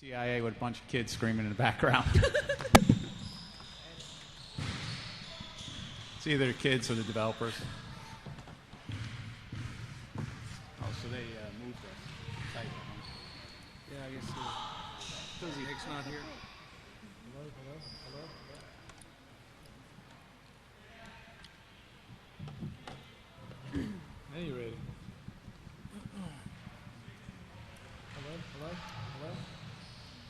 TIA with a bunch of kids screaming in the background. It's either the kids or the developers. Oh, so they moved the site. Yeah, I guess Cozy Nick's not here. Now you ready? Hello?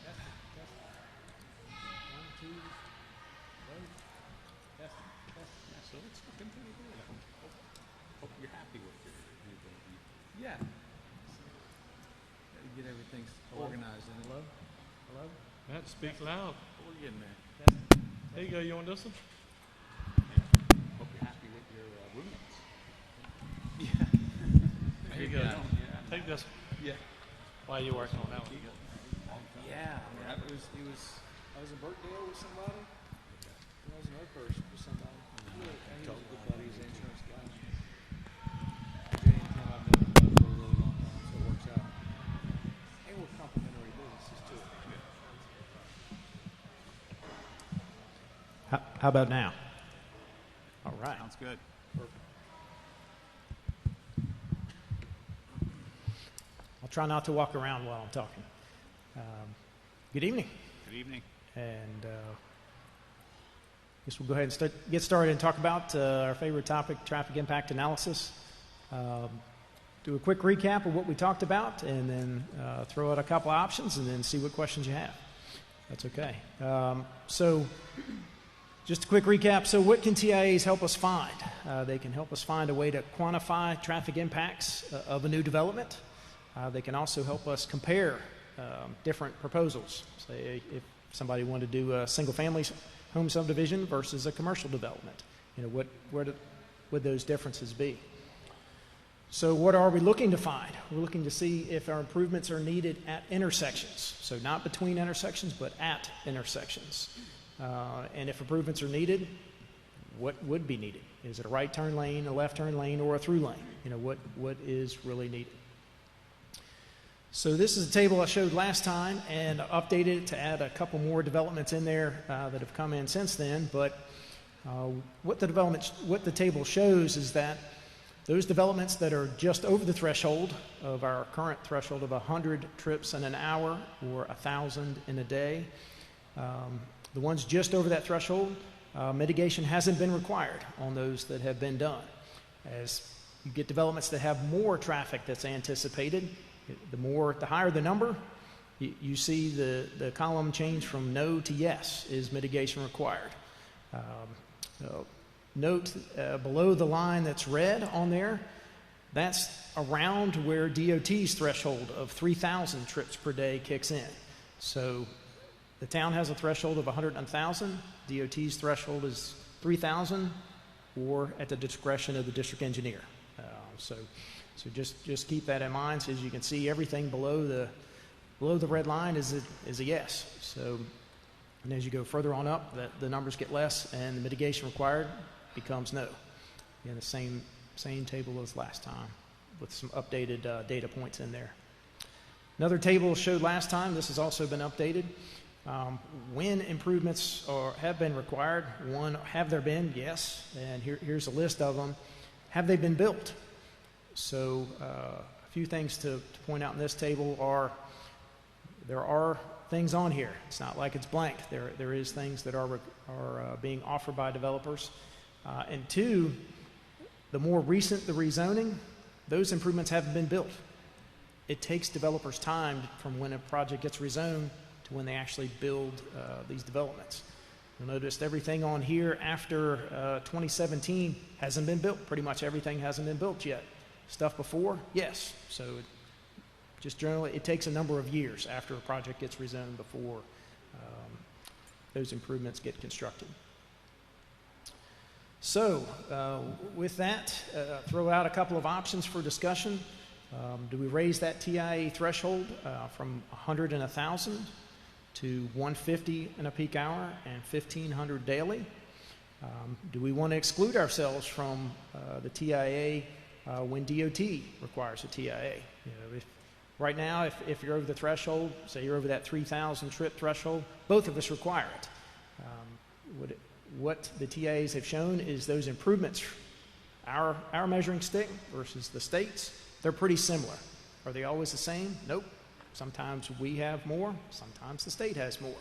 Testing. 1, 2. Hello? Testing. Yeah, so it's looking pretty good. Hope you're happy with your new building. Yeah. Gotta get everything organized in it. Hello? You have to speak loud. What are you getting there? There you go. You want this one? Hope you're happy with your roommates. There you go. Yeah. Take this one. Yeah. While you're working on that one. Yeah. I mean, I was in Burkdale with somebody. I was in Oakhurst with somebody. He was a good buddy. He's an insurance guy. Jay and Tim, I've known them both for a really long time, so it works out. And we're complementary businesses too. How about now? All right. Sounds good. I'll try not to walk around while I'm talking. Good evening. Good evening. And I guess we'll go ahead and get started and talk about our favorite topic, traffic impact analysis. Do a quick recap of what we talked about and then throw out a couple of options and then see what questions you have. That's okay. So just a quick recap. So what can TIAs help us find? They can help us find a way to quantify traffic impacts of a new development. They can also help us compare different proposals. Say if somebody wanted to do a single-family home subdivision versus a commercial development, where would those differences be? So what are we looking to find? We're looking to see if our improvements are needed at intersections. So not between intersections, but at intersections. And if improvements are needed, what would be needed? Is it a right turn lane, a left turn lane, or a through lane? What is really needed? So this is a table I showed last time and updated it to add a couple more developments in there that have come in since then. But what the table shows is that those developments that are just over the threshold of our current threshold of 100 trips in an hour or 1,000 in a day, the ones just over that threshold, mitigation hasn't been required on those that have been done. As you get developments that have more traffic that's anticipated, the higher the number, you see the column change from no to yes. Is mitigation required? Note below the line that's red on there, that's around where DOT's threshold of 3,000 trips per day kicks in. So the town has a threshold of 100 and 1,000. DOT's threshold is 3,000 or at the discretion of the district engineer. So just keep that in mind. So as you can see, everything below the red line is a yes. So, and as you go further on up, the numbers get less, and the mitigation required becomes no. Again, the same table as last time, with some updated data points in there. Another table showed last time. This has also been updated. When improvements have been required, one, have there been? Yes. And here's a list of them. Have they been built? So a few things to point out in this table are there are things on here. It's not like it's blank. There is things that are being offered by developers. And two, the more recent the rezoning, those improvements haven't been built. It takes developers time from when a project gets rezoned to when they actually build these developments. You'll notice everything on here after 2017 hasn't been built. Pretty much everything hasn't been built yet. Stuff before, yes. So just generally, it takes a number of years after a project gets rezoned before those improvements get constructed. So with that, throw out a couple of options for discussion. Do we raise that TIA threshold from 100 and 1,000 to 150 in a peak hour and 1,500 daily? Do we want to exclude ourselves from the TIA when DOT requires a TIA? Right now, if you're over the threshold, say you're over that 3,000 trip threshold, both of us require it. What the TIAs have shown is those improvements, our measuring stick versus the state's, they're pretty similar. Are they always the same? Nope. Sometimes we have more, sometimes the state has more.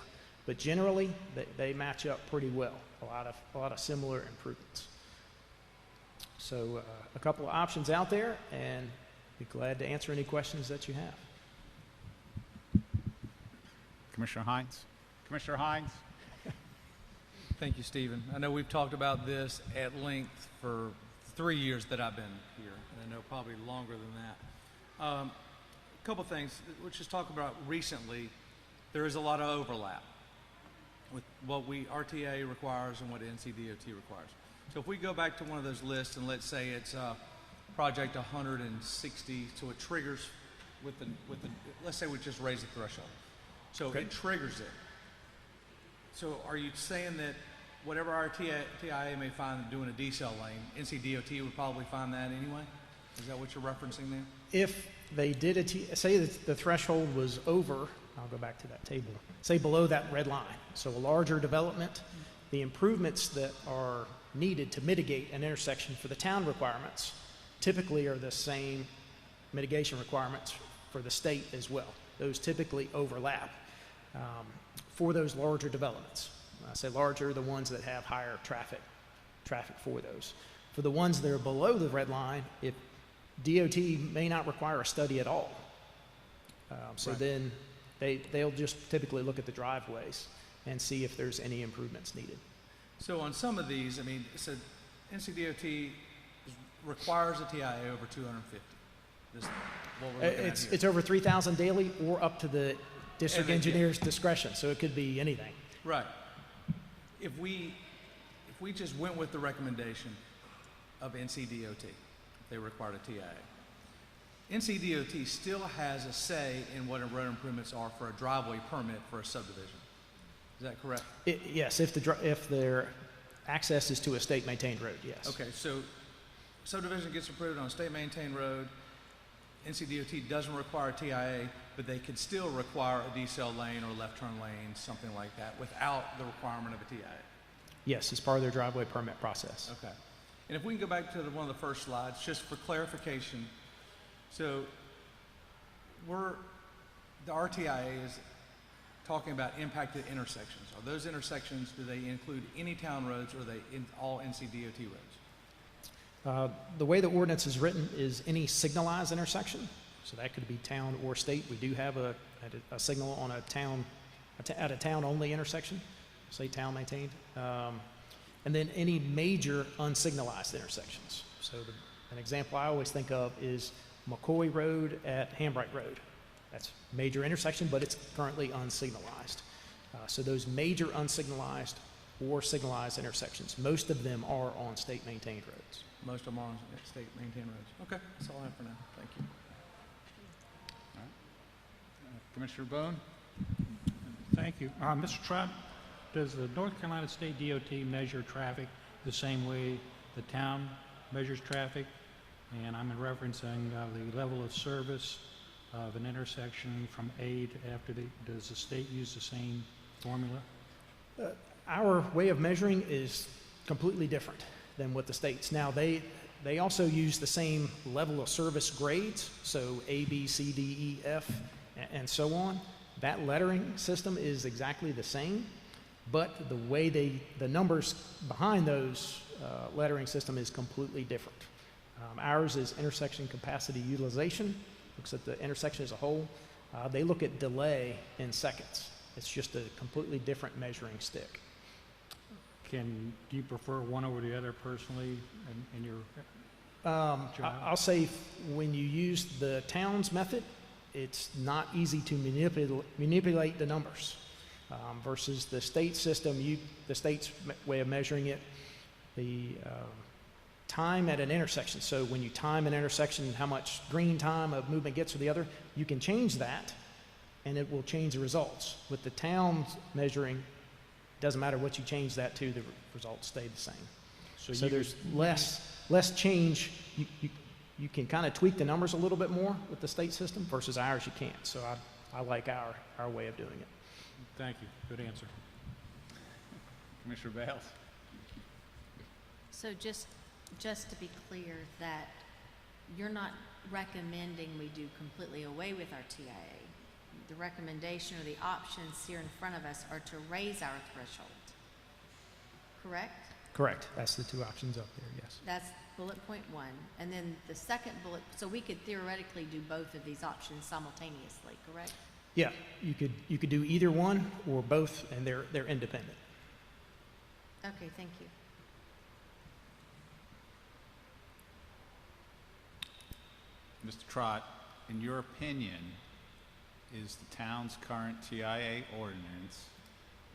But generally, they match up pretty well. A lot of similar improvements. So a couple of options out there, and be glad to answer any questions that you have. Commissioner Hines? Commissioner Hines? Thank you, Stephen. I know we've talked about this at length for 3 years that I've been here, and I know probably longer than that. A couple things. Let's just talk about recently. There is a lot of overlap with what RTA requires and what NCDOT requires. So if we go back to one of those lists and let's say it's project 160, so it triggers with the let's say we just raise the threshold. So Okay. it triggers it. So are you saying that whatever our TIA may find doing a decel lane, NCDOT would probably find that anyway? Is that what you're referencing there? If they did say that the threshold was over, I'll go back to that table, say below that red line, so a larger development, the improvements that are needed to mitigate an intersection for the town requirements typically are the same mitigation requirements for the state as well. Those typically overlap for those larger developments. I say larger, the ones that have higher traffic for those. For the ones that are below the red line, if DOT may not require a study at all. So Right. then they'll just typically look at the driveways and see if there's any improvements needed. So on some of these, I mean, it said NCDOT requires a TIA over 250. This is what we're looking at here. It's over 3,000 daily or up to the district And then, yeah. engineer's discretion, so it could be anything. Right. If we just went with the recommendation of NCDOT, if they required a TIA, NCDOT still has a say in what road improvements are for a driveway permit for a subdivision. Is that correct? Yes, if their access is to a state-maintained road, yes. Okay, so subdivision gets approved on a state-maintained road. NCDOT doesn't require a TIA, but they could still require a decel lane or left turn lane, something like that, without the requirement of a TIA. Yes, as part of their driveway permit process. Okay. And if we can go back to one of the first slides, just for clarification. So the RTIA is talking about impacted intersections. Are those intersections, do they include any town roads or are they all NCDOT roads? The way the ordinance is written is any signalized intersection, so that could be town or state. We do have a signal on at a town-only intersection, say town-maintained, and then any major unsignalized intersections. So an example I always think of is McCoy Road at Hambright Road. That's a major intersection, but it's currently unsignalized. So those major unsignalized or signalized intersections, most of them are on state-maintained roads. Most of them are on state maintained roads. Okay, that's all I have for now. Thank you. Commissioner Bone? Thank you. Mr. Trott, does the North Carolina State DOT measure traffic the same way the town measures traffic? And I'm referencing the level of service of an intersection from A to after does the state use the same formula? Our way of measuring is completely different than what the states. Now, they also use the same level of service grades, so A, B, C, D, E, F, and so on. That lettering system is exactly the same, but the way the numbers behind those lettering system is completely different. Ours is intersection capacity utilization, looks at the intersection as a whole. They look at delay in seconds. It's just a completely different measuring stick. Do you prefer one over the other personally in your job? I'll say when you use the town's method, it's not easy to manipulate the numbers versus the state system. The state's way of measuring it, the time at an intersection. So when you time an intersection, how much green time of movement gets to the other, you can change that, and it will change the results. With the town's measuring, doesn't matter what you change that to, the results stay the same. So there's less change. you can kind of tweak the numbers a little bit more with the state system versus ours you can't. So I like our way of doing it. Thank you. Good answer. Commissioner Bales? So just to be clear, that you're not recommending we do completely away with our TIA. The recommendation or the options here in front of us are to raise our threshold, correct? Correct. That's the two options up there, yes. That's bullet point one. And then the second bullet, so we could theoretically do both of these options simultaneously, correct? Yeah, you could do either one or both, and they're independent. Okay, thank you. Mr. Trott, in your opinion, is the town's current TIA ordinance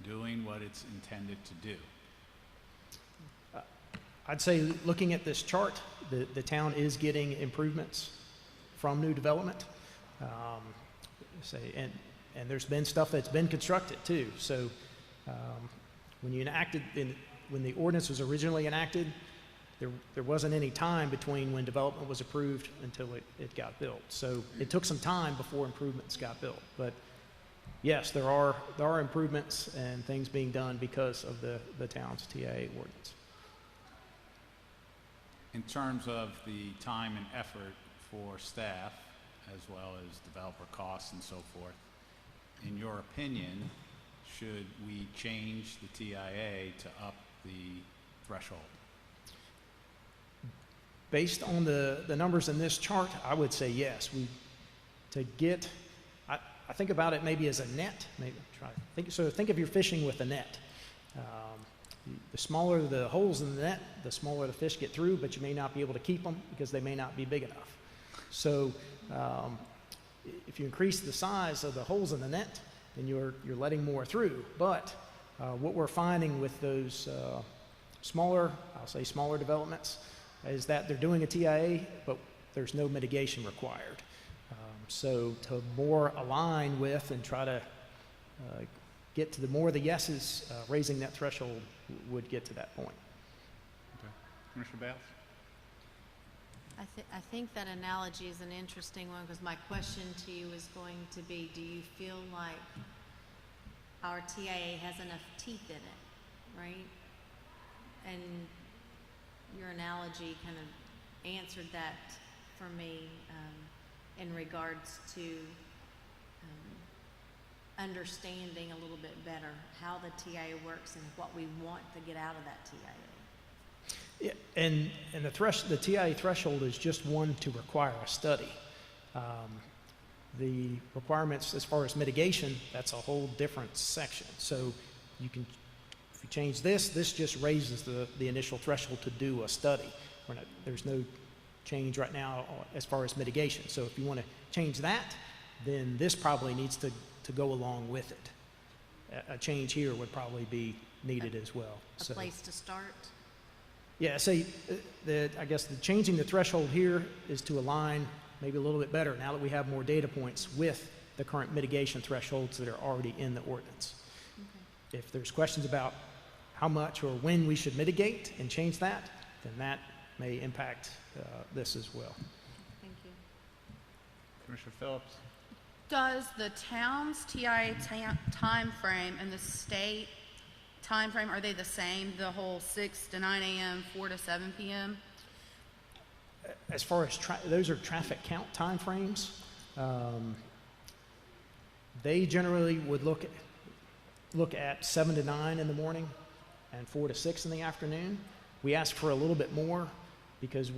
doing what it's intended to do? I'd say looking at this chart, the town is getting improvements from new development. And there's been stuff that's been constructed too. So when the ordinance was originally enacted, there wasn't any time between when development was approved until it got built. So it took some time before improvements got built. But yes, there are improvements and things being done because of the town's TIA ordinance. In terms of the time and effort for staff, as well as developer costs and so forth, in your opinion, should we change the TIA to up the threshold? Based on the numbers in this chart, I would say yes. I think about it maybe as a net. Think if you're fishing with a net. The smaller the holes in the net, the smaller the fish get through, but you may not be able to keep them because they may not be big enough. So if you increase the size of the holes in the net, then you're letting more through. But what we're finding with those smaller developments is that they're doing a TIA, but there's no mitigation required. So to more align with and try to get to the more the yeses, raising that threshold would get to that point. Okay. Commissioner Bales? I think that analogy is an interesting one because my question to you is going to be, do you feel like our TIA has enough teeth in it, right? And your analogy kind of answered that for me in regards to understanding a little bit better how the TIA works and what we want to get out of that TIA. Yeah, and the TIA threshold is just one to require a study. The requirements as far as mitigation, that's a whole different section. So if you change this just raises the initial threshold to do a study. There's no change right now as far as mitigation. So if you want to change that, then this probably needs to go along with it. A change here would probably be needed as well. A place to start? Yeah, I guess the changing the threshold here is to align maybe a little bit better now that we have more data points with the current mitigation thresholds that are already in the ordinance. Okay. If there's questions about how much or when we should mitigate and change that, then that may impact this as well. Thank you. Commissioner Phillips? Does the town's TIA time frame and the state time frame, are they the same, the whole 6 to 9 a.m., 4 to 7 p.m.? As far as those are traffic count time frames. They generally would look at 7 to 9 in the morning and 4 to 6 in the afternoon. We ask for a little bit more because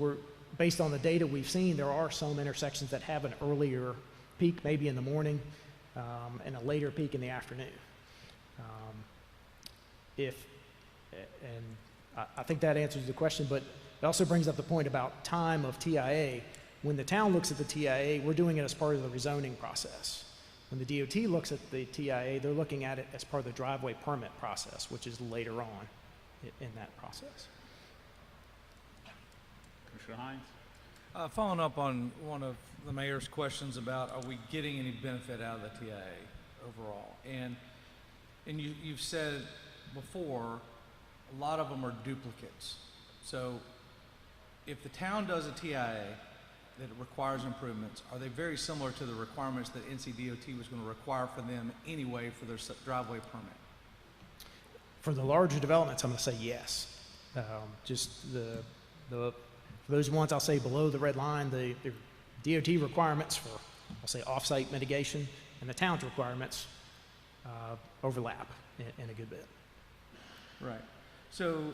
based on the data we've seen, there are some intersections that have an earlier peak, maybe in the morning, and a later peak in the afternoon. I think that answers the question, but it also brings up the point about time of TIA. When the town looks at the TIA, we're doing it as part of the rezoning process. When the DOT looks at the TIA, they're looking at it as part of the driveway permit process, which is later on in that process. Commissioner Hines? Following up on one of the mayor's questions about are we getting any benefit out of the TIA overall? And you've said before, a lot of them are duplicates. So if the town does a TIA that it requires improvements, are they very similar to the requirements that NCDOT was going to require for them anyway for their driveway permit? For the larger developments, I'm going to say yes. Just for those ones I'll say below the red line, the DOT requirements for, I'll say, off-site mitigation and the town's requirements overlap in a good bit. Right. So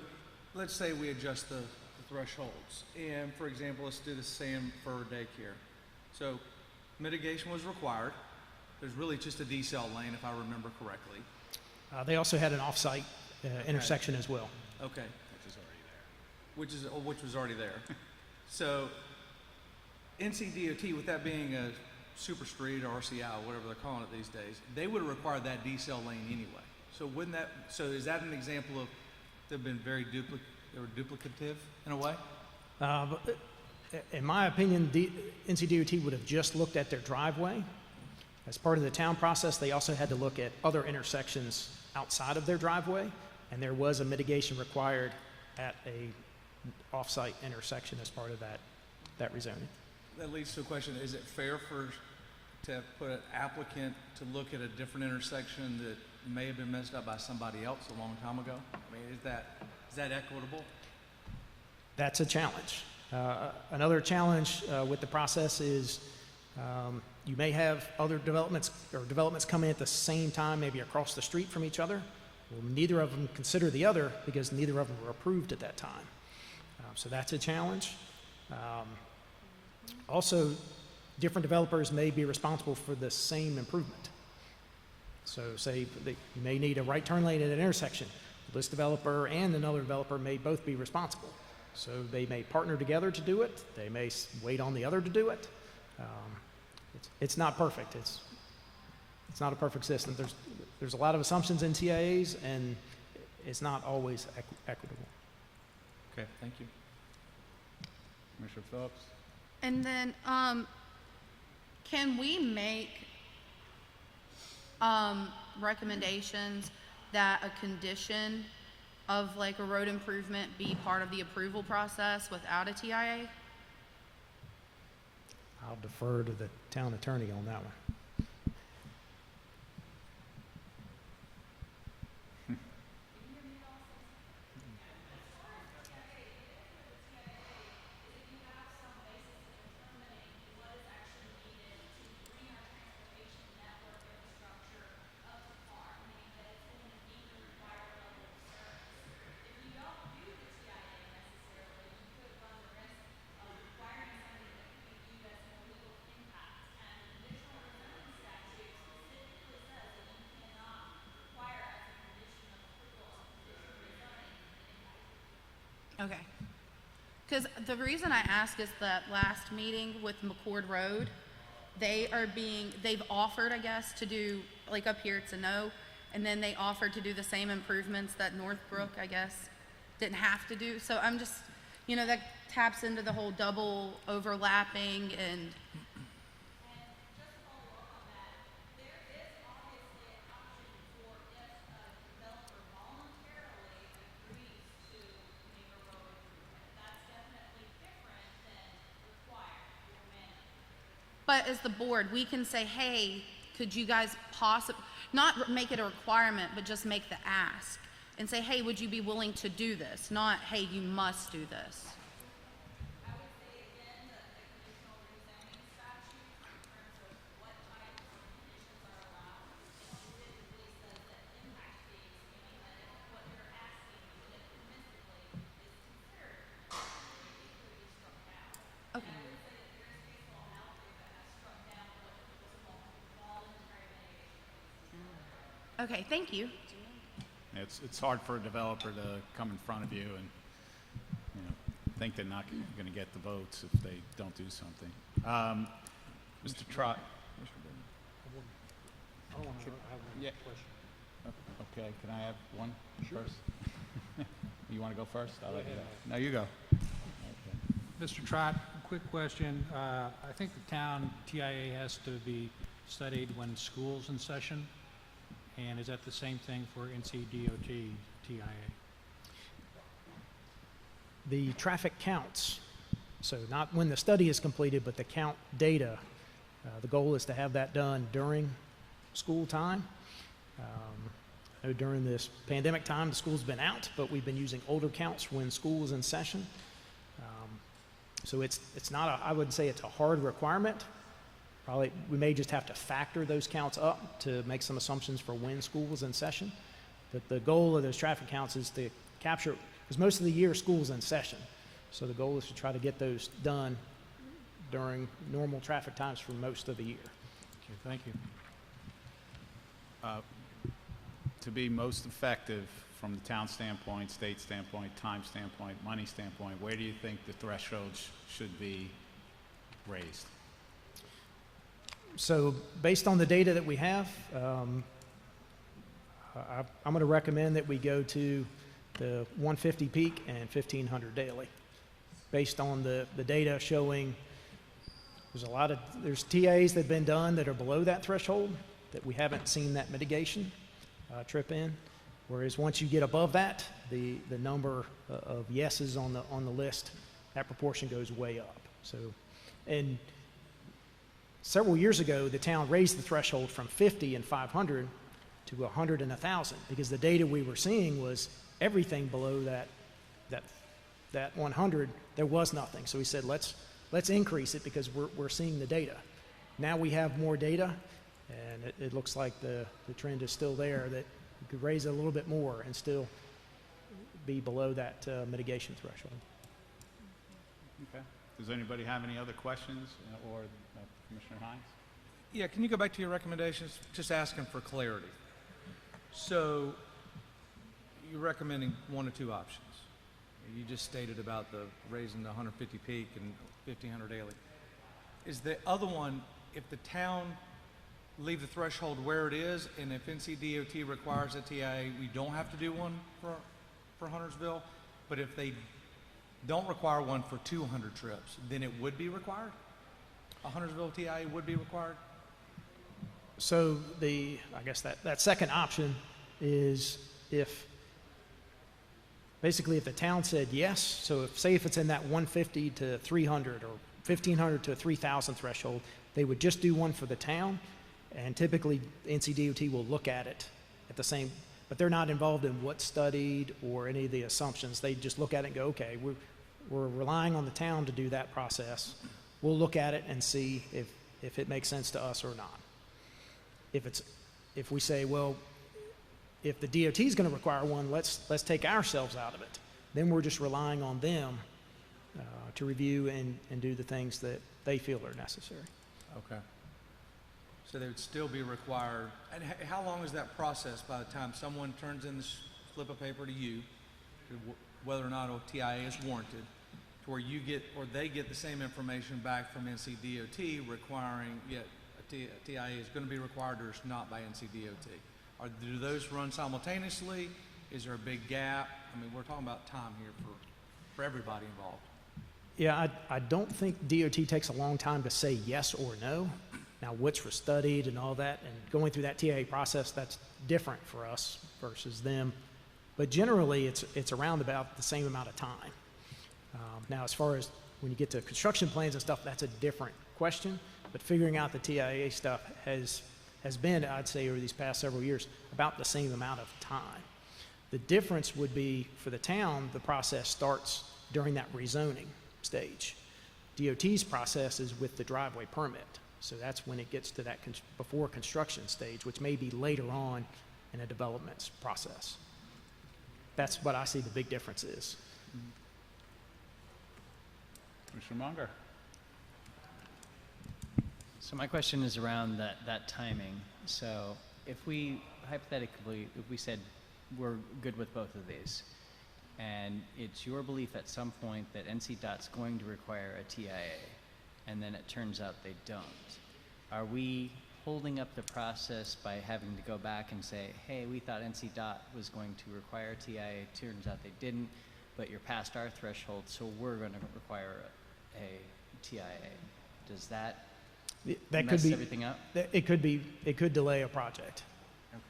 let's say we adjust the thresholds. And for example, let's do the same for daycare. So mitigation was required. There's really just a decel lane, if I remember correctly. They also had an off-site intersection as well. Okay. Which was already there. So NCDOT, with that being a super street or RCI, whatever they're calling it these days, they would have required that decel lane anyway. So wouldn't that, so is that an example of they've been very duplicative in a way? But in my opinion, NCDOT would have just looked at their driveway. As part of the town process, they also had to look at other intersections outside of their driveway, and there was a mitigation required at a off-site intersection as part of that rezoning. That leads to a question: is it fair to put an applicant to look at a different intersection that may have been messed up by somebody else a long time ago? I mean, is that equitable? That's a challenge. Another challenge with the process is you may have other developments come in at the same time, maybe across the street from each other. Well, neither of them consider the other because neither of them were approved at that time. So that's a challenge. Also, different developers may be responsible for the same improvement. So say you may need a right turn lane at an intersection. This developer and another developer may both be responsible. So they may partner together to do it. They may wait on the other to do it. It's not perfect. It's not a perfect system. There's a lot of assumptions in TIAs, and it's not always equitable. Okay, thank you. Commissioner Phillips? And then, can we make recommendations that a condition of like a road improvement be part of the approval process without a TIA? I'll defer to the town attorney on that one. Okay. Because the reason I ask is that last meeting with McCord Road, they've offered, I guess, to do, like up here it's a no, and then they offered to do the same improvements that Northbrook, I guess, didn't have to do. So I'm just, that taps into the whole double overlapping and. But as the board, we can say, hey, could you guys not make it a requirement, but just make the ask and say, hey, would you be willing to do this? Not, hey, you must do this. I would say again that the conditional rezoning statute in terms of what types of conditions are allowed, it specifically says that impact fees, meaning that if what you're asking to get permissively is considered, it could be struck down. Okay. And I would say that there's case law out there that has struck down what was called voluntary mitigation. Okay, thank you. It's hard for a developer to come in front of you and, think they're not going to get the votes if they don't do something. Mr. Trot? I want to have one Yeah. question. Okay, can I have one first? You want to go first? I'll let you ahead. go. No, you go. Okay. Mr. Trott, quick question. I think the town TIA has to be studied when school's in session. And is that the same thing for NCDOT TIA? The traffic counts So not when the study is completed, but the count data. The goal is to have that done during school time. I know during this pandemic time, the school's been out, but we've been using older counts when school is in session. So it's not I wouldn't say it's a hard requirement. Probably we may just have to factor those counts up to make some assumptions for when school was in session. But the goal of those traffic counts is to capture, because most of the year school's in session. So the goal is to try to get those done during normal traffic times for most of the year. Okay, thank you. To be most effective from the town standpoint, state standpoint, time standpoint, money standpoint, where do you think the thresholds should be raised? So based on the data that we have, I'm going to recommend that we go to the 150 peak and 1500 daily. Based on the data showing there's TAs that have been done that are below that threshold that we haven't seen that mitigation trip in. Whereas once you get above that, the number of yeses on the list, that proportion goes way up. So, and several years ago, the town raised the threshold from 50 and 500 to 100 and 1,000 because the data we were seeing was everything below that 100, there was nothing. So we said, let's increase it because we're seeing the data. Now we have more data, and it looks like the trend is still there that you could raise it a little bit more and still be below that mitigation threshold. Okay. Does anybody have any other questions, or Commissioner Hines? Yeah, can you go back to your recommendations? Just asking for clarity. So you're recommending one or two options. You just stated about the raising the 150 peak and 1,500 daily. Is the other one, if the town leave the threshold where it is, and if NCDOT requires a TIA, we don't have to do one for Huntersville, but if they don't require one for 200 trips, then it would be required? A Huntersville TIA would be required? So I guess that second option is if the town said yes, so if it's in that 150 to 300 or 1,500 to 3,000 threshold, they would just do one for the town, and typically NCDOT will look at it at the same, but they're not involved in what's studied or any of the assumptions. They just look at it and go, okay, we're relying on the town to do that process. We'll look at it and see if it makes sense to us or not. If we say, well, if the DOT is going to require one, let's take ourselves out of it. Then we're just relying on them to review and do the things that they feel are necessary. Okay. So they would still be required. And how long is that process by the time someone turns in this slip of paper to you, whether or not a TIA is warranted, to where you get or they get the same information back from NCDOT requiring yet a TIA is going to be required or it's not by NCDOT? Do those run simultaneously? Is there a big gap? I mean, we're talking about time here for everybody involved. Yeah, I don't think DOT takes a long time to say yes or no. Now, what's for studied and all that, and going through that TIA process, that's different for us versus them. But generally, it's around about the same amount of time. Now, as far as when you get to construction plans and stuff, that's a different question. But figuring out the TIA stuff has been, I'd say, over these past several years, about the same amount of time. The difference would be for the town, the process starts during that rezoning stage. DOT's process is with the driveway permit. So that's when it gets to that before construction stage, which may be later on in a development process. That's what I see the big difference is. Commissioner Munger? So my question is around that timing. So if we, hypothetically, if we said we're good with both of these, and it's your belief at some point that NCDOT's going to require a TIA, and then it turns out they don't, are we holding up the process by having to go back and say, hey, we thought NCDOT was going to require a TIA, turns out they didn't, but you're past our threshold, so we're going to require a TIA? Does that That mess could be everything up? It could delay a project. Okay.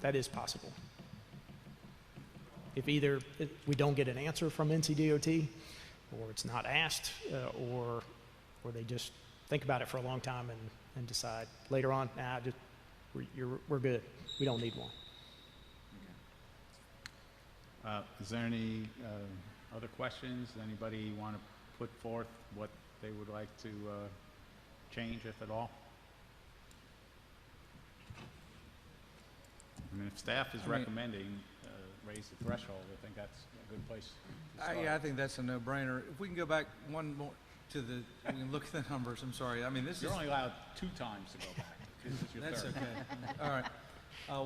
That is possible. If either we don't get an answer from NCDOT, or it's not asked, or they just think about it for a long time and decide later on, nah, just we're good. We don't need one. Is there any other questions? Anybody want to put forth what they would like to change, if at all? I mean, if staff is recommending raise the threshold, I think that's a good place to start. Yeah, I think that's a no-brainer. If we can go back one more to we can look at the numbers. I'm sorry. I mean, this You're is. only allowed 2 times to go back. This is your That's third. okay. All right.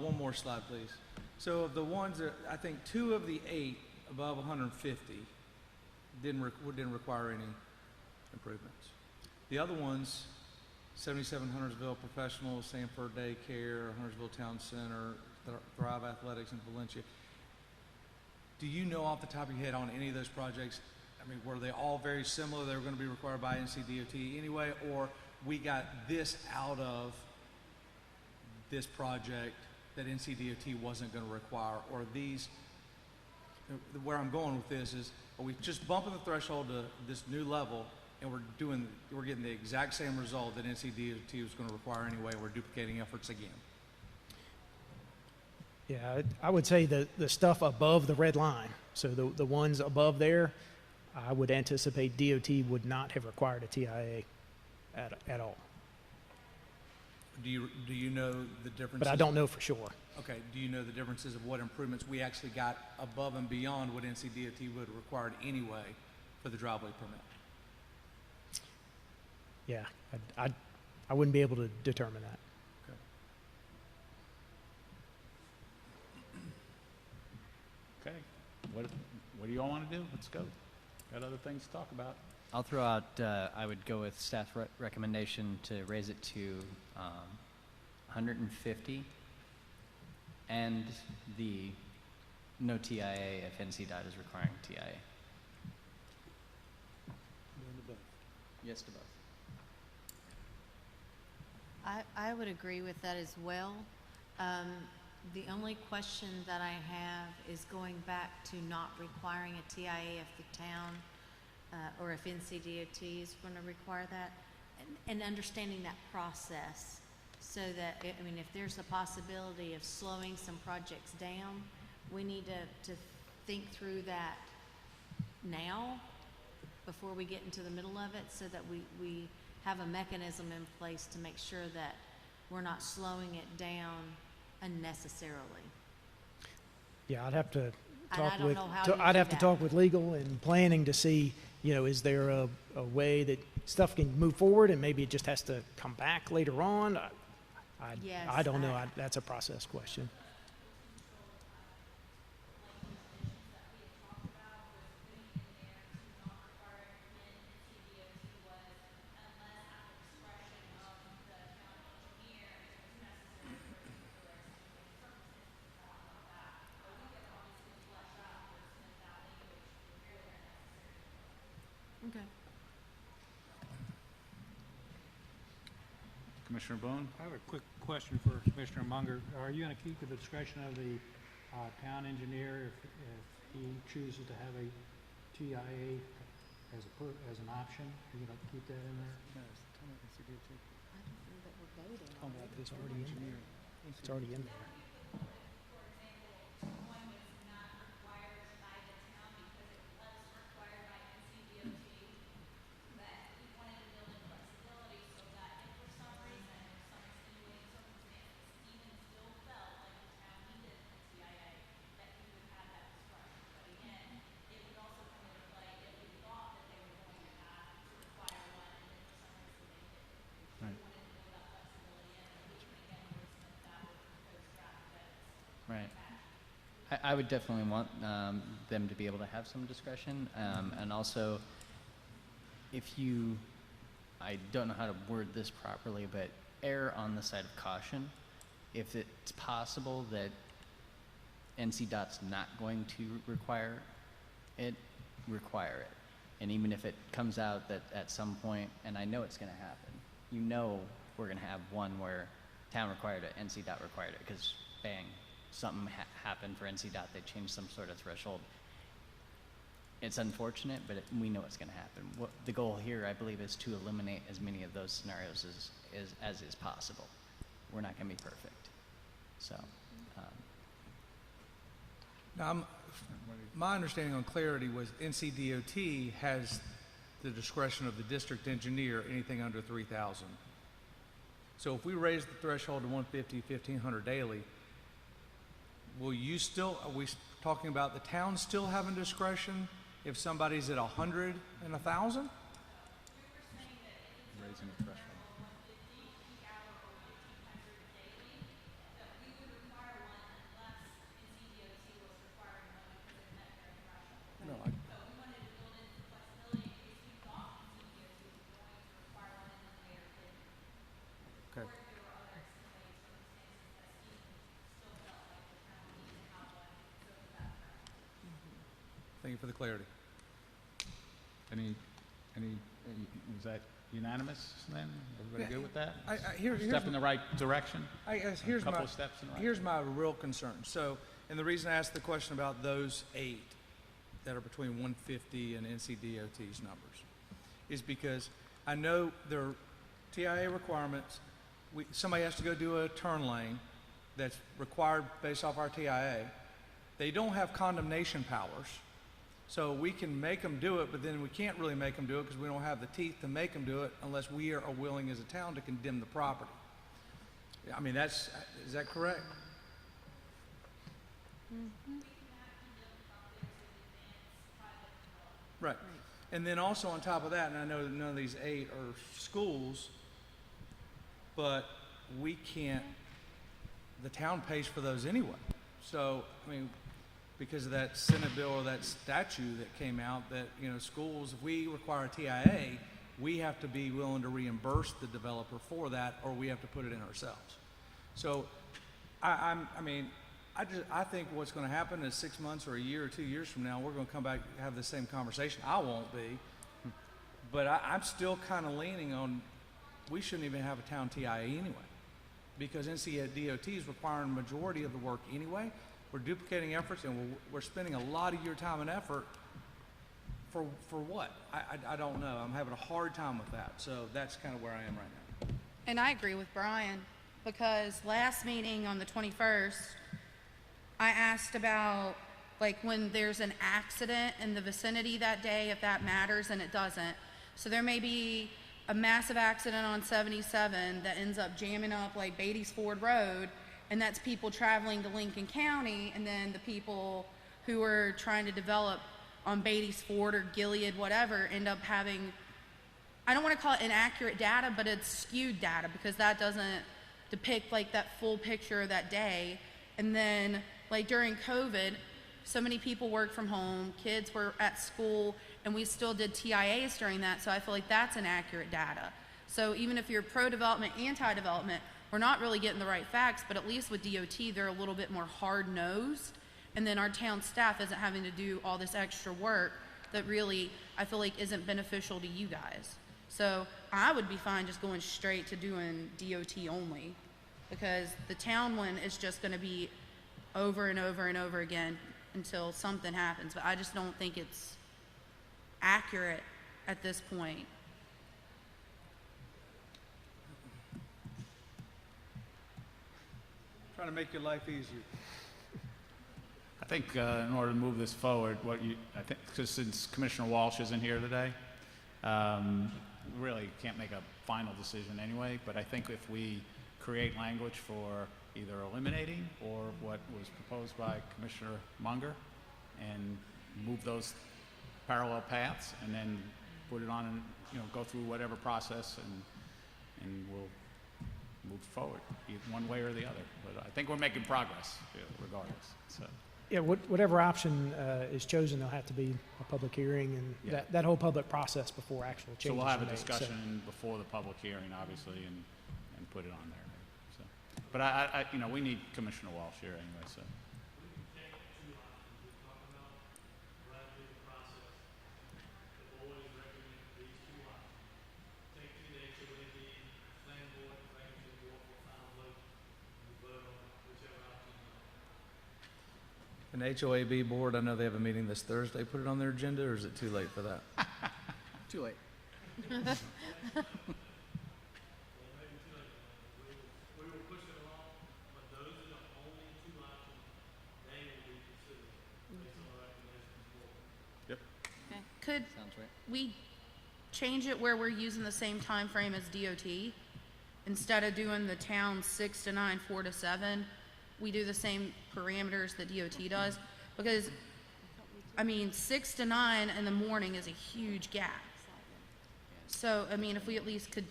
One more slide, please. So of the ones that, I think 2 of the 8 above 150 didn't require any improvements. The other ones, 77 Huntersville Professional, Sanford Daycare, Huntersville Town Center, Thrive Athletics in Valencia. Do you know off the top of your head on any of those projects, I mean, were they all very similar? They were going to be required by NCDOT anyway, or we got this out of this project that NCDOT wasn't going to require, or these, where I'm going with this is, are we just bumping the threshold to this new level and we're getting the exact same result that NCDOT was going to require anyway, we're duplicating efforts again? Yeah, I would say the stuff above the red line, so the ones above there, I would anticipate DOT would not have required a TIA at all. Do you know the differences? But I don't know for sure. Okay, do you know the differences of what improvements we actually got above and beyond what NCDOT would have required anyway for the driveway permit? Yeah, I wouldn't be able to determine that. Okay. What do you all want to do? Let's go. Got other things to talk about. I'll throw out, I would go with staff recommendation to raise it to 150 and the no TIA if NCDOT is requiring TIA. Yes to both. I would agree with that as well. The only question that I have is going back to not requiring a TIA if the town or if NCDOT is going to require that, and understanding that process so that, I mean, if there's a possibility of slowing some projects down, we need to think through that now before we get into the middle of it so that we have a mechanism in place to make sure that we're not slowing it down unnecessarily. Yeah, I'd have to And I talk don't with. know how you I'd do have to that. talk with legal and planning to see, is there a way that stuff can move forward and maybe it just has to come back later on? Yes, I don't know. That's a process question. Okay. Commissioner Boone? I have a quick question for Commissioner Munger. Are you going to keep to the discretion of the town engineer if he chooses to have a TIA as an option? Are you going to keep that in there? I don't know that we're voting on it. It's already in there. It's already in there. Right. I would definitely want them to be able to have some discretion, and also, I don't know how to word this properly, but err on the side of caution. If it's possible that NCDOT's not going to require it, require it. And even if it comes out that at some point, and I know it's going to happen, we're going to have one where town required it, NCDOT required it, because bang, something happened for NCDOT, they changed some sort of threshold. It's unfortunate, but we know what's going to happen. What, the goal here, I believe, is to eliminate as many of those scenarios as is possible. We're not going to be perfect. So, Now, my understanding on clarity was NCDOT has the discretion of the district engineer, anything under 3,000. So if we raise the threshold to 150, 1,500 daily, will you still, are we talking about the town still having discretion if somebody's at 100 and 1,000? Raising the threshold. No, okay. Thank you for the clarity. Is that unanimous then? Everybody good with that? Here's Step in the right direction? I guess A couple of steps in the right here's my real concern. So, and the reason I asked the question about those 8 that are between 150 and NCDOT's numbers is because I know there are TIA requirements. Somebody has to go do a turn lane that's required based off our TIA. They don't have condemnation powers. So we can make them do it, but then we can't really make them do it because we don't have the teeth to make them do it unless we are willing as a town to condemn the property. I mean, is that correct? Right. And then also on top of that, and I know that none of these 8 are schools, but we can't, the town pays for those anyway. So, I mean, because of that Senate bill or that statute that came out that, you know, schools, if we require a TIA, we have to be willing to reimburse the developer for that, or we have to put it in ourselves. So, I think what's going to happen is 6 months or a year or 2 years from now, we're going to come back and have the same conversation. I won't be, but I'm still kind of leaning on we shouldn't even have a town TIA anyway, because NCDOT is requiring the majority of the work anyway. We're duplicating efforts, and we're spending a lot of your time and effort for what? I don't know. I'm having a hard time with that. So that's kind of where I am right now. And I agree with Brian, because last meeting on the 21st, I asked about, like, when there's an accident in the vicinity that day, if that matters, and it doesn't. So there may be a massive accident on 77 that ends up jamming up, like, Beatty's Ford Road, and that's people traveling to Lincoln County, and then the people who are trying to develop on Beatty's Ford or Gilead, whatever, end up having, I don't want to call it inaccurate data, but it's skewed data, because that doesn't depict, like, that full picture of that day. And then, like, during COVID, so many people worked from home, kids were at school, and we still did TIAs during that, so I feel like that's inaccurate data. So even if you're pro-development, anti-development, we're not really getting the right facts, but at least with DOT, they're a little bit more hard-nosed, and then our town staff isn't having to do all this extra work that really, I feel like, isn't beneficial to you guys. So I would be fine just going straight to doing DOT only, because the town one is just going to be over and over and over again until something happens. But I just don't think it's accurate at this point. Trying to make your life easier. I think in order to move this forward, I think, because since Commissioner Walsh isn't here today, we really can't make a final decision anyway, but I think if we create language for either eliminating or what was proposed by Commissioner Munger and move those parallel paths and then put it on and, go through whatever process and we'll move forward, either one way or the other. But I think we're making progress, regardless. So. Yeah, whatever option is chosen, there'll have to be a public hearing and that whole public process before actual changes. So we'll have are a made, discussion before the public hearing, obviously, and put it on there. So, but I we need Commissioner Walsh here anyway. So. An HOAB board, I know they have a meeting this Thursday. Put it on their agenda, or is it too late for that? Too late. Could Sounds right. we change it where we're using the same time frame as DOT? Instead of doing the town 6 to 9, 4 to 7, we do the same parameters that DOT does? Because, I mean, 6 to 9 in the morning is a huge gap. So, I mean, if we at least could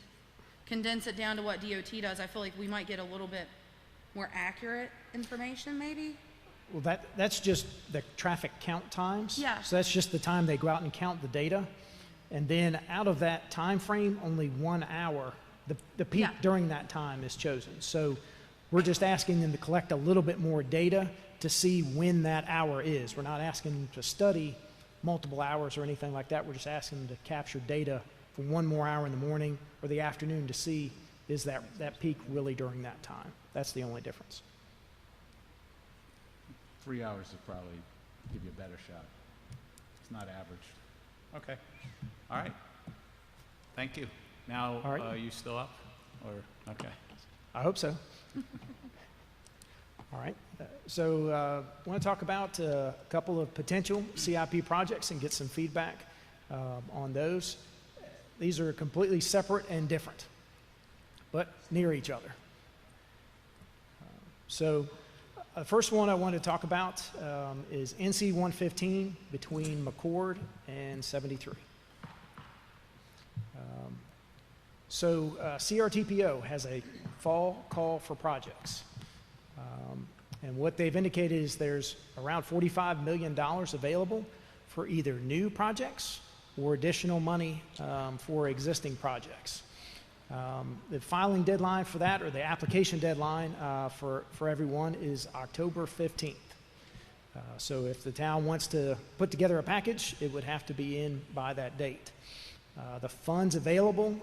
condense it down to what DOT does, I feel like we might get a little bit more accurate information, maybe? Well, that's just the traffic count times. Yeah. So that's just the time they go out and count the data. And then out of that time frame, only 1 hour, the peak Yeah. during that time is chosen. So we're just asking them to collect a little bit more data to see when that hour is. We're not asking them to study multiple hours or anything like that. We're just asking them to capture data for 1 more hour in the morning or the afternoon to see is that peak really during that time. That's the only difference. 3 hours would probably give you a better shot. It's not average. Okay. All right. Thank you. Now, All right. are you still up? Or, okay. I hope so. All right. So I want to talk about a couple of potential CIP projects and get some feedback on those. These are completely separate and different, but near each other. The first one I want to talk about is NC 115 between McCord and 73. CRTPO has a fall call for projects. And what they've indicated is there's around $45 million available for either new projects or additional money for existing projects. The filing deadline for that, or the application deadline for everyone, is October 15th. So if the town wants to put together a package, it would have to be in by that date. The funds available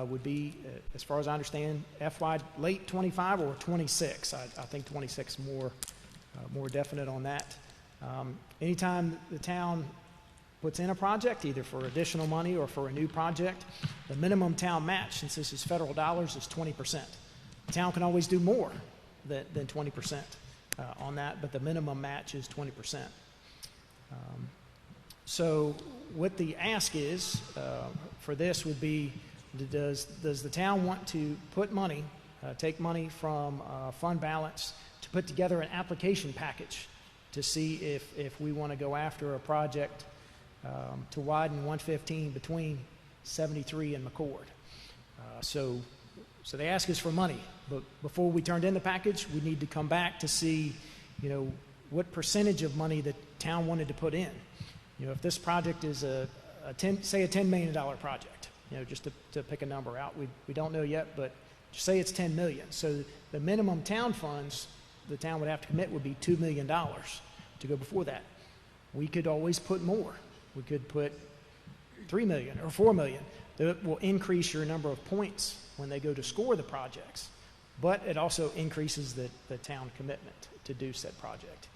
would be, as far as I understand, FY late 25 or 26. I think 26 more definite on that. Anytime the town puts in a project, either for additional money or for a new project, the minimum town match, since this is federal dollars, is 20%. The town can always do more than 20% on that, but the minimum match is 20%. So what the ask is for this would be, does the town want to put money, take money from fund balance to put together an application package to see if we want to go after a project to widen 115 between 73 and McCord. So they ask us for money, but before we turned in the package, we need to come back to see, what percentage of money the town wanted to put in. If this project is say a $10 million project, just to pick a number out, we don't know yet, but just say it's $10 million. So the minimum town funds the town would have to commit would be $2 million to go before that. We could always put more. We could put $3 million or $4 million. That will increase your number of points when they go to score the projects, but it also increases the town commitment to do said project.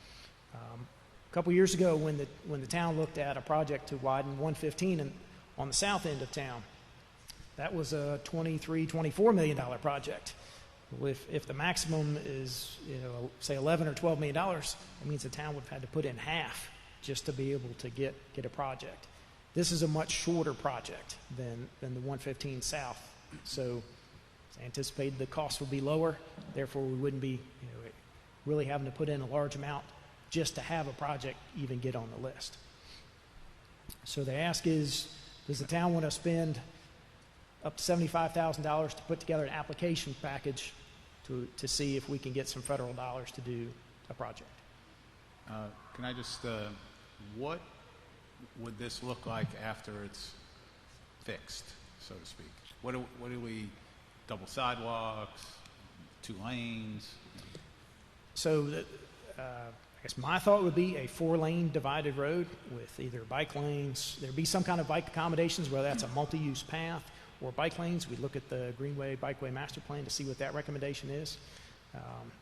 A couple years ago, when the town looked at a project to widen 115 on the south end of town, that was a $23-24 million project. If the maximum is, say $11 or $12 million, it means the town would have had to put in half just to be able to get a project. This is a much shorter project than the 115 south, so it's anticipated the cost will be lower. Therefore, we wouldn't be really having to put in a large amount just to have a project even get on the list. So the ask is, does the town want to spend up to $75,000 to put together an application package to see if we can get some federal dollars to do a project? Can I just, what would this look like after it's fixed, so to speak? What do we, double sidewalks, 2 lanes? So I guess my thought would be a 4-lane divided road with either bike lanes. There'd be some kind of bike accommodations, whether that's a multi-use path or bike lanes. We'd look at the Greenway Bikeway Master Plan to see what that recommendation is.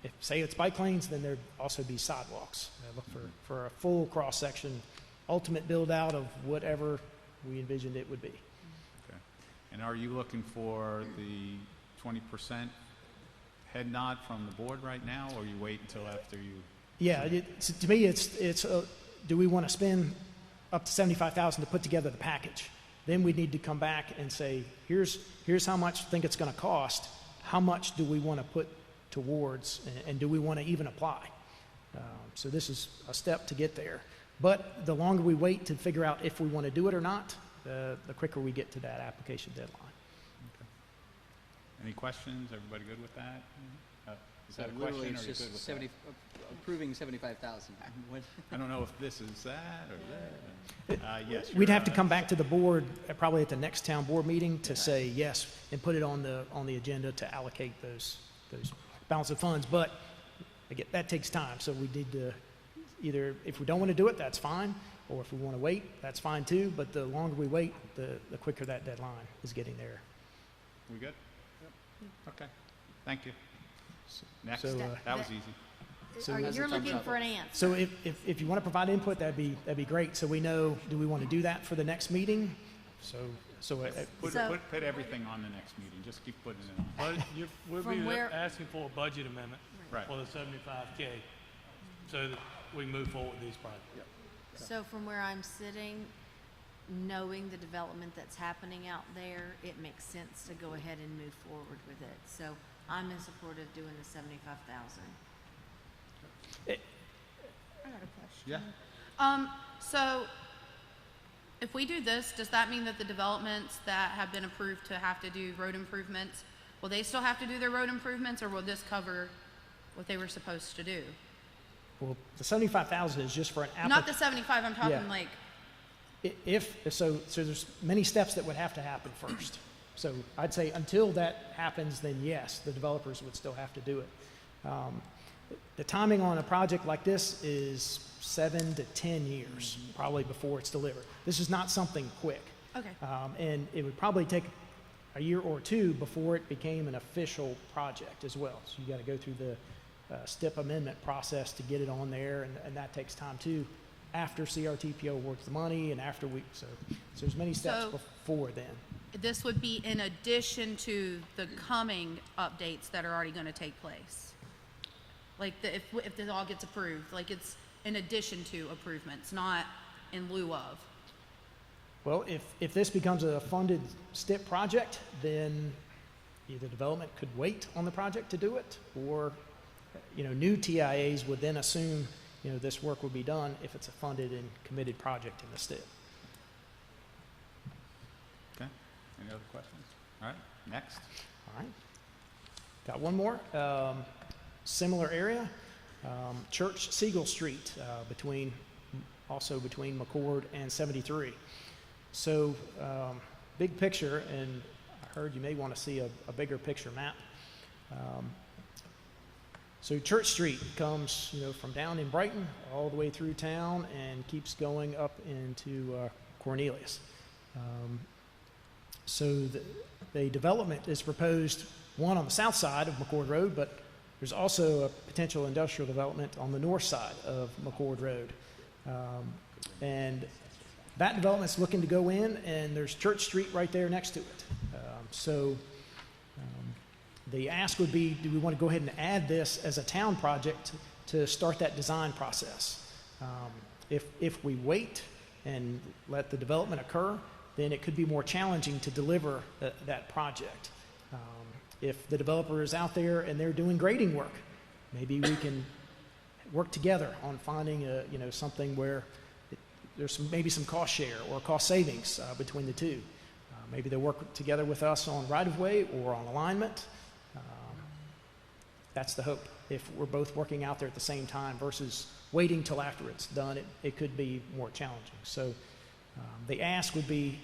If, say, it's bike lanes, then there'd also be sidewalks. Look for a full cross-section, ultimate build-out of whatever we envisioned it would be. Okay. And are you looking for the 20% head nod from the board right now, or you wait until after you? Yeah, to me, it's do we want to spend up to $75,000 to put together the package? Then we need to come back and say, here's how much I think it's going to cost. How much do we want to put towards, and do we want to even apply? So this is a step to get there. But the longer we wait to figure out if we want to do it or not, the quicker we get to that application deadline. Okay. Any questions? Everybody good with that? Is that a Literally, question, or it's are you good just with that? approving 75,000. I don't know if this is that or that. Yes. We'd you're, have to come back to the board probably at the next town board meeting to say yes and put it on the agenda to allocate those balance of funds. But again, that takes time, so we need to either, if we don't want to do it, that's fine, or if we want to wait, that's fine too. But the longer we wait, the quicker that deadline is getting there. We good? Yep. Okay. Thank you. Next. So, that was easy. So You're looking for an answer. So if you want to provide input, that'd be great. So we know, do we want to do that for the next meeting? Put everything on the next meeting. Just keep putting it on. Well, we'll From be where- asking for a budget amendment Right. for the 75K so that we can move forward with these projects. So from where I'm sitting, knowing the development that's happening out there, it makes sense to go ahead and move forward with it. So I'm in support of doing the 75,000. I got a question. Yeah. So if we do this, does that mean that the developments that have been approved to have to do road improvements, will they still have to do their road improvements, or will this cover what they were supposed to do? Well, the 75,000 is just for an Not the application. 75, I'm talking Yeah. like, So there's many steps that would have to happen first. So I'd say until that happens, then yes, the developers would still have to do it. The timing on a project like this is 7 to 10 years, probably before it's delivered. This is not something quick. okay. And it would probably take a year or two before it became an official project as well. So you got to go through the STIP amendment process to get it on there, and that takes time too, after CRTPO awards the money and after so there's many steps So- before then. This would be in addition to the coming updates that are already going to take place. Like if this all gets approved, like it's in addition to improvements, not in lieu of. Well, if this becomes a funded STIP project, then either development could wait on the project to do it, or new TIAs would then assume this work would be done if it's a funded and committed project in the STIP. Okay. Any other questions? All right. Next. All right. Got one more. Similar area, Church Siegel Street, between McCord and 73. So, big picture, and I heard you may want to see a bigger picture map. So Church Street comes, from down in Brighton all the way through town and keeps going up into Cornelius. So the development is proposed, one on the south side of McCord Road, but there's also a potential industrial development on the north side of McCord Road. And that development's looking to go in, and there's Church Street right there next to it. The ask would be, do we want to go ahead and add this as a town project to start that design process? If we wait and let the development occur, then it could be more challenging to deliver that project. If the developer is out there and they're doing grading work, maybe we can work together on finding something where there's maybe some cost share or cost savings between the two. Maybe they work together with us on right-of-way or on alignment. That's the hope. If we're both working out there at the same time versus waiting till after it's done, it could be more challenging. So the ask would be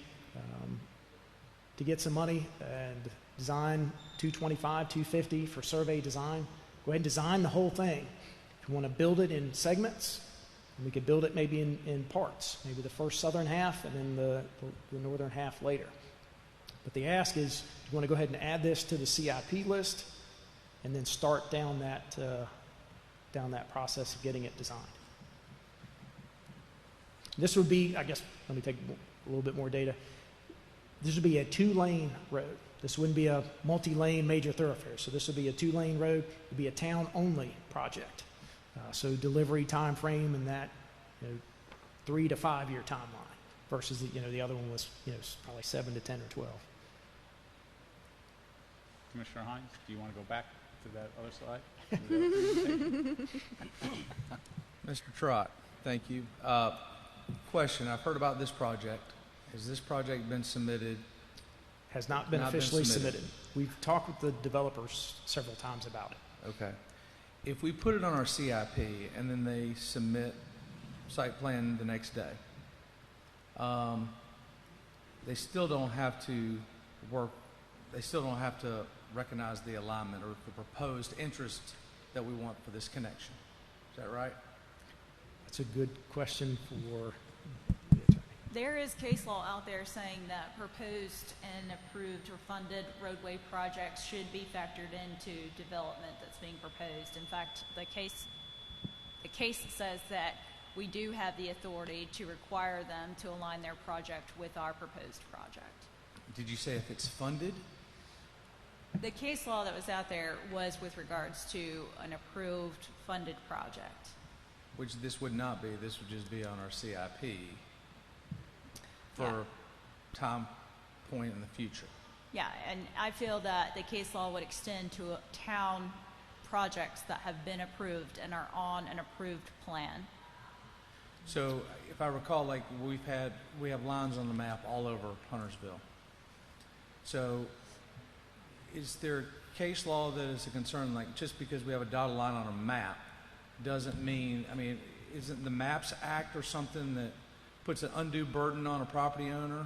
to get some money and design $225, $250 for survey design. Go ahead and design the whole thing. If you want to build it in segments, we could build it maybe in parts, maybe the first southern half and then the northern half later. But the ask is, do you want to go ahead and add this to the CIP list? and then start down that process of getting it designed. This would be, I guess, let me take a little bit more data. This would be a 2-lane road. This wouldn't be a multi-lane major thoroughfare. So this would be a 2-lane road. It would be a town-only project. So delivery time frame and that 3 to 5 year timeline versus the other one was probably 7 to 10 or 12. Commissioner Hines, do you want to go back to that other slide? Is that what you're Mr. Trott, thank you. Question, I've heard about this project. Has this project been submitted? Has not been officially submitted. We've talked with the developers several times about it. Okay. If we put it on our CIP and then they submit site plan the next day, they still don't have to recognize the alignment or the proposed interest that we want for this connection. Is that right? That's a good question for the attorney. There is case law out there saying that proposed and approved or funded roadway projects should be factored into development that's being proposed. In fact, the case says that we do have the authority to require them to align their project with our proposed project. Did you say if it's funded? The case law that was out there was with regards to an approved funded project. Which this would not be. This would just be on our CIP for time point in the future. Yeah, and I feel that the case law would extend to town projects that have been approved and are on an approved plan. So if I recall, like we have lines on the map all over Huntersville. So is there case law that is a concern, like just because we have a dotted line on a map doesn't mean, isn't the MAPS Act or something that puts an undue burden on a property owner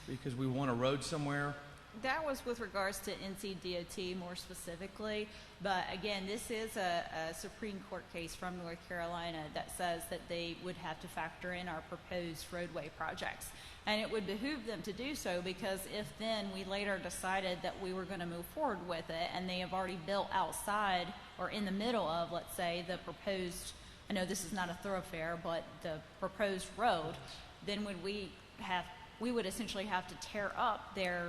because we want a road somewhere? That was with regards to NCDOT more specifically, but again, this is a Supreme Court case from North Carolina that says that they would have to factor in our proposed roadway projects. And it would behoove them to do so because if then we later decided that we were going to move forward with it and they have already built outside or in the middle of, let's say, the proposed, I know this is not a thoroughfare, but the proposed road, then we would essentially have to tear up their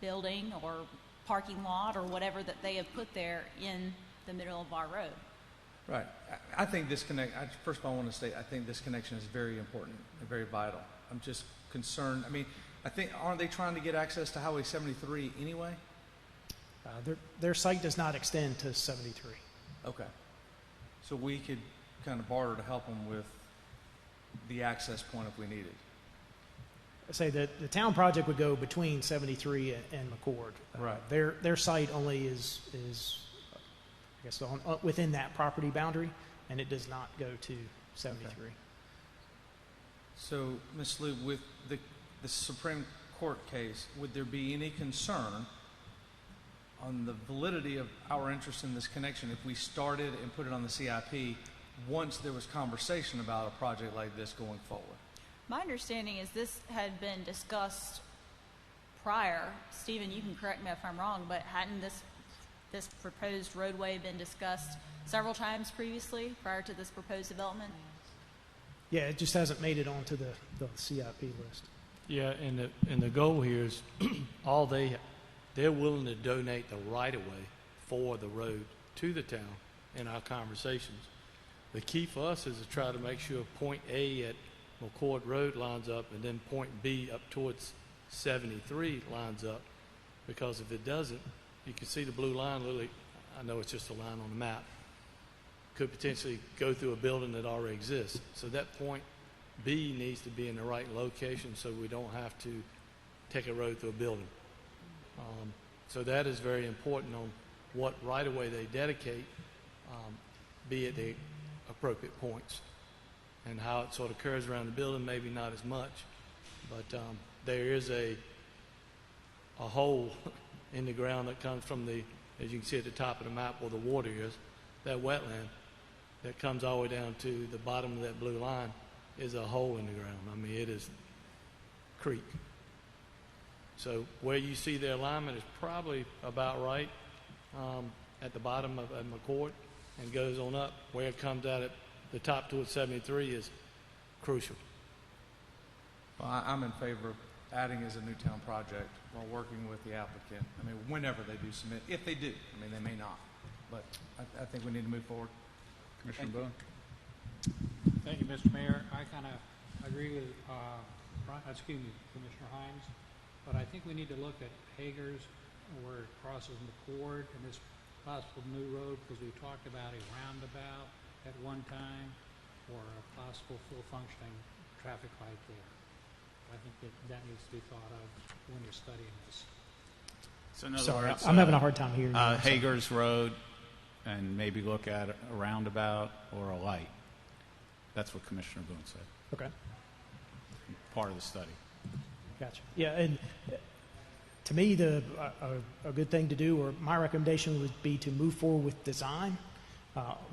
building or parking lot or whatever that they have put there in the middle of our road. Right. I think this first of all, I want to say I think this connection is very important and very vital. I'm just concerned. I think, aren't they trying to get access to Highway 73 anyway? Their site does not extend to 73. Okay. So we could kind of barter to help them with the access point if we needed. I say that the town project would go between 73 and McCord. Right. Their site only is I guess within that property boundary, and it does not go to 73. Okay. So, Ms. Lou, with the Supreme Court case, would there be any concern on the validity of our interest in this connection if we started and put it on the CIP once there was conversation about a project like this going forward? My understanding is this had been discussed prior. Stephen, you can correct me if I'm wrong, but hadn't this proposed roadway been discussed several times previously prior to this proposed development? Yeah, it just hasn't made it onto the CIP list. Yeah, and the goal here is they're willing to donate the right of way for the road to the town in our conversations. The key for us is to try to make sure point A at McCord Road lines up and then point B up towards 73 lines up, because if it doesn't, you can see the blue line literally, I know it's just a line on the map, could potentially go through a building that already exists. So that point B needs to be in the right location so we don't have to take a road through a building. So that is very important on what right-of-way they dedicate, be at the appropriate points. And how it sort of curves around the building, maybe not as much. But there is a hole in the ground that comes from as you can see at the top of the map where the water is, that wetland that comes all the way down to the bottom of that blue line is a hole in the ground. It is creek. So where you see the alignment is probably about right. at the bottom of McCord and goes on up. Where it comes out at the top towards 73 is crucial. Well, I'm in favor of adding as a Newtown project while working with the applicant. I mean, whenever they do submit, if they do. I mean, they may not. But I think we need to move forward. Commissioner Boone? Thank you, Mr. Mayor. I kind of agree with, Commissioner Hines, but I think we need to look at Hager's where it crosses McCord and this possible new road, because we talked about a roundabout at one time or a possible full functioning traffic light there. I think that needs to be thought of when you're studying this. So in other Sorry, words, I'm having a hard time hearing you. Hager's Road, and maybe look at a roundabout or a light. That's what Commissioner Boone said. Okay, Part of the study. gotcha. Yeah, and to me, a good thing to do, or my recommendation would be to move forward with design.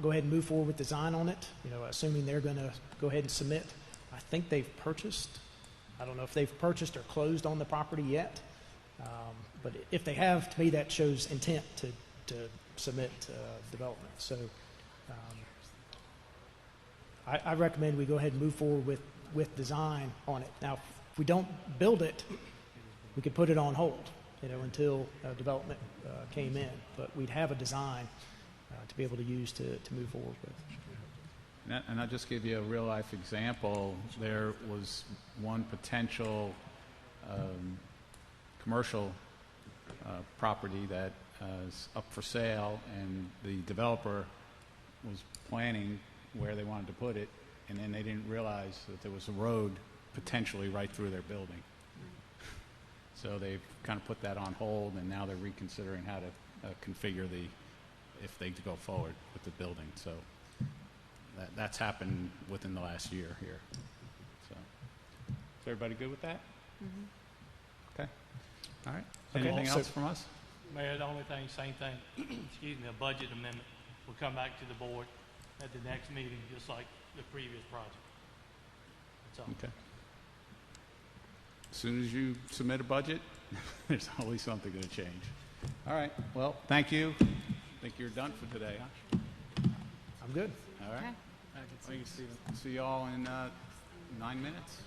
Go ahead and move forward with design on it, assuming they're going to go ahead and submit. I think they've purchased. I don't know if they've purchased or closed on the property yet. But if they have, to me, that shows intent to submit development. So I recommend we go ahead and move forward with design on it. Now, if we don't build it, we could put it on hold, until development came in. But we'd have a design to be able to use to move forward with. And I'll just give you a real-life example. There was one potential commercial property that is up for sale, and the developer was planning where they wanted to put it, and then they didn't realize that there was a road potentially right through their building. So they've kind of put that on hold, and now they're reconsidering how to configure if they go forward with the building. So that's happened within the last year here. So, is everybody good with that? Mm-hmm. Okay. All right. Okay. Anything So- else from us? Mayor, the only thing, same thing, excuse me, a budget amendment will come back to the board at the next meeting, just like the previous project. That's all. Okay. As soon as you submit a budget, there's always something going to change. All right. Well, thank you. I think you're done for today, huh? I'm good. All right. Okay. See you all in 9 minutes.